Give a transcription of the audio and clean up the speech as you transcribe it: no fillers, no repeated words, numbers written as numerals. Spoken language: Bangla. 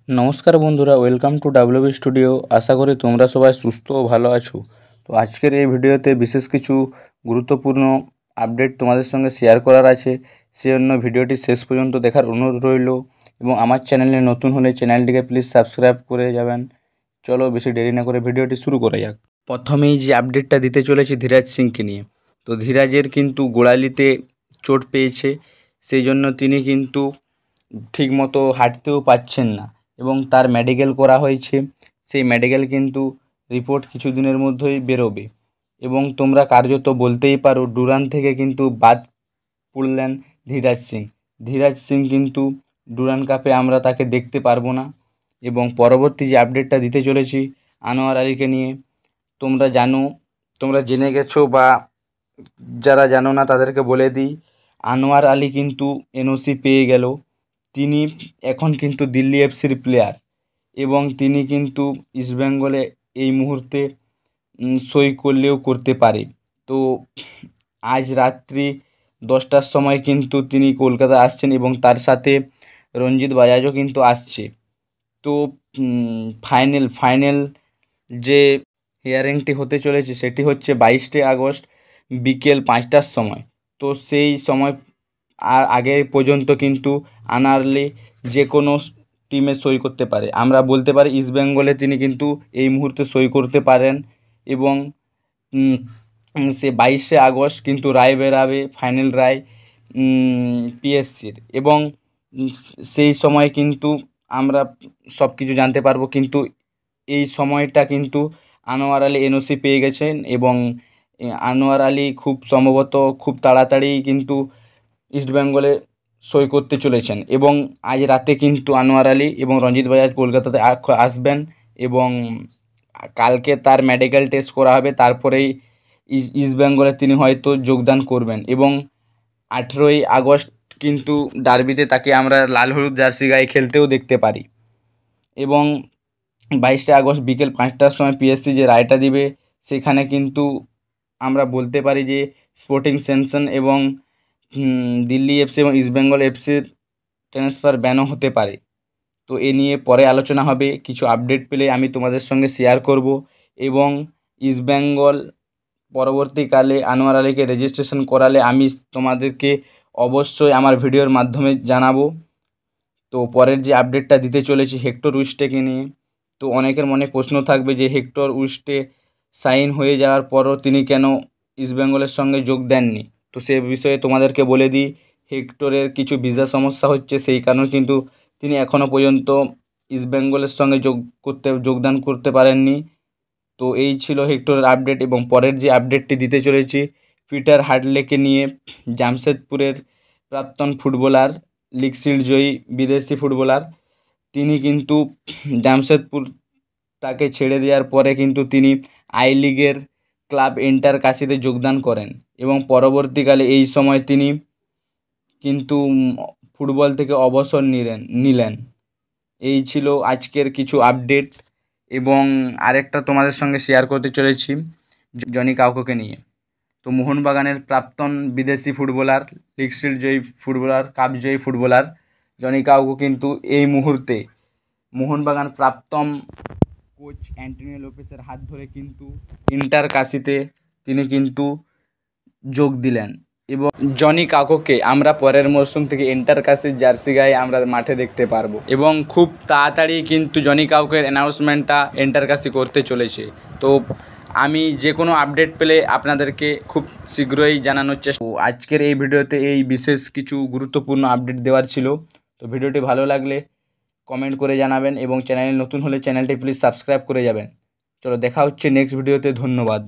নমস্কার বন্ধুরা, ওয়েলকাম টু ডাব্লিউবি স্টুডিও। আশা করি তোমরা সবাই সুস্থ ও ভালো আছো। তো আজকের এই ভিডিওতে বিশেষ কিছু গুরুত্বপূর্ণ আপডেট তোমাদের সঙ্গে শেয়ার করার আছে, সেজন্য ভিডিওটি শেষ পর্যন্ত দেখার অনুরোধ রইল। এবং আমার চ্যানেলে নতুন হলে চ্যানেলটিকে প্লিজ সাবস্ক্রাইব করে যাবেন। চলো বেশি দেরি না করে ভিডিওটি শুরু করা যাক। প্রথমেই যে আপডেটটা দিতে চলেছি ধীরাজ সিংকে নিয়ে। তো ধীরাজের কিন্তু গোড়ালিতে চোট পেয়েছে, সেই জন্য তিনি কিন্তু ঠিকমতো হাঁটতেও পারছেন না এবং তার মেডিকেল করা হয়েছে। সেই মেডিকেল কিন্তু রিপোর্ট কিছু দিনের মধ্যেই বেরোবে এবং তোমরা কার্যত বলতেই পারো ডুরান্ড থেকে কিন্তু বাদ পড়লেন ধীরাজ সিং। ধীরাজ সিং কিন্তু ডুরান্ড কাপে আমরা তাকে দেখতে পারবো না। এবং পরবর্তী যে আপডেটটা দিতে চলেছি আনোয়ার আলীকে নিয়ে, তোমরা জেনে গেছো বা যারা জানো না তাদেরকে বলে দিই, আনোয়ার আলী কিন্তু এনওসি পেয়ে গেল। তিনি এখন কিন্তু দিল্লি এফসির প্লেয়ার এবং তিনি কিন্তু ইস্টবেঙ্গলে এই মুহূর্তে সই করলেও করতে পারে। তো আজ রাত্রি 10টার সময় কিন্তু তিনি কলকাতা আসছেন এবং তার সাথে রঞ্জিত বাজাজও কিন্তু আসছে। তো ফাইনাল যে হিয়ারিংটি হতে চলেছে সেটি হচ্ছে 22 আগস্ট বিকেল 5টার সময়। তো সেই সময় আগে পর্যন্ত কিন্তু আনোয়ার আলী যে কোনো টিমে সই করতে পারে। আমরা বলতে পারি ইস্টবেঙ্গলে তিনি কিন্তু এই মুহূর্তে সই করতে পারেন এবং সে 22 আগস্ট কিন্তু রায় বেরাবে, ফাইনাল রায় পিএসসির, এবং সেই সময় কিন্তু আমরা সব কিছু জানতে পারবো। কিন্তু এই সময়টা কিন্তু আনোয়ার আলী এনওসি পেয়ে গেছেন এবং আনোয়ার আলী খুব সম্ভবত খুব তাড়াতাড়ি কিন্তু ইস্টবেঙ্গলে সই করতে চলেছেন। এবং আজ রাতে কিন্তু আনোয়ার আলী এবং রঞ্জিত বাজাজ কলকাতাতে আসবেন এবং কালকে তার মেডিকেল টেস্ট করা হবে, তারপরেই ইস্টবেঙ্গলে তিনি হয়তো যোগদান করবেন। এবং 18 আগস্ট কিন্তু ডার্বিতে তাকে আমরা লাল হলুদ জার্সি গায়ে খেলতেও দেখতে পারি। এবং 22 আগস্ট বিকেল 5টার সময় পিএসসি যে রায়টা দিবে সেখানে কিন্তু আমরা বলতে পারি যে স্পোর্টিং সেনশন এবং দিল্লি এফসি এবং ইস্টবেঙ্গল এফসির ট্রান্সফার ব্যানও হতে পারে। তো এ নিয়ে পরে আলোচনা হবে। কিছু আপডেট পেলে আমি তোমাদের সঙ্গে শেয়ার করব। এবং ইস্টবেঙ্গল পরবর্তীকালে আনোয়ার আলীকে রেজিস্ট্রেশন করালে আমি তোমাদেরকে অবশ্যই আমার ভিডিওর মাধ্যমে জানাবো। তো পরের যে আপডেটটা দিতে চলেছি হেক্টর উইস্টেকে নিয়ে। তো অনেকের মনে প্রশ্ন থাকবে যে হেক্টর উইস্টে সাইন হয়ে যাওয়ার পরও তিনি কেন ইস্টবেঙ্গলের সঙ্গে যোগ দেননি। তো সে বিষয়ে তোমাদেরকে বলে দিই, হেক্টরের কিছু ভিসা সমস্যা হচ্ছে, সেই কারণে কিন্তু তিনি এখনও পর্যন্ত ইস্টবেঙ্গলের সঙ্গে যোগদান করতে পারেননি। তো এই ছিল হেক্টরের আপডেট। এবং পরের যে আপডেটটি দিতে চলেছি পিটার হাডলেকে নিয়ে। জামশেদপুরের প্রাক্তন ফুটবলার, লিগ শিল্ড জয়ী বিদেশি ফুটবলার, তিনি কিন্তু জামশেদপুর তাকে ছেড়ে দেওয়ার পরে কিন্তু তিনি আই লিগের ক্লাব এন্টার কাশিতে যোগদান করেন এবং পরবর্তীকালে এই সময় তিনি কিন্তু ফুটবল থেকে অবসর নিলেন। এই ছিল আজকের কিছু আপডেট। এবং আরেকটা তোমাদের সঙ্গে শেয়ার করতে চলেছি জনি কাউকোকে নিয়ে। তো মোহনবাগানের প্রাক্তন বিদেশি ফুটবলার, লিগ শিল্ড জয়ী ফুটবলার, কাপ জয়ী ফুটবলার জনি কাউকো কিন্তু এই মুহূর্তে মোহনবাগান প্রাক্তন কোচ অ্যান্টনিও লোপেসের হাত ধরে কিন্তু ইন্টার কাশিতে তিনি কিন্তু যোগ দিলেন। এবং জনি কাউকোকে আমরা পরের মরশুম থেকে ইন্টার কাশির জার্সি গায়ে আমরা মাঠে দেখতে পারবো এবং খুব তাড়াতাড়ি কিন্তু জনি কাউকের অ্যানাউন্সমেন্টটা ইন্টার কাশি করতে চলেছে। তো আমি যে কোনো আপডেট পেলে আপনাদেরকে খুব শীঘ্রই জানানোর চেষ্টা। আজকের এই ভিডিওতে এই বিশেষ কিছু গুরুত্বপূর্ণ আপডেট দেওয়ার ছিল। তো ভিডিওটি ভালো লাগলে কমেন্ট করে জানাবেন এবং চ্যানেলে নতুন হলে চ্যানেলটি প্লিজ সাবস্ক্রাইব করে যাবেন। চলো দেখা হচ্ছে নেক্সট ভিডিওতে। ধন্যবাদ।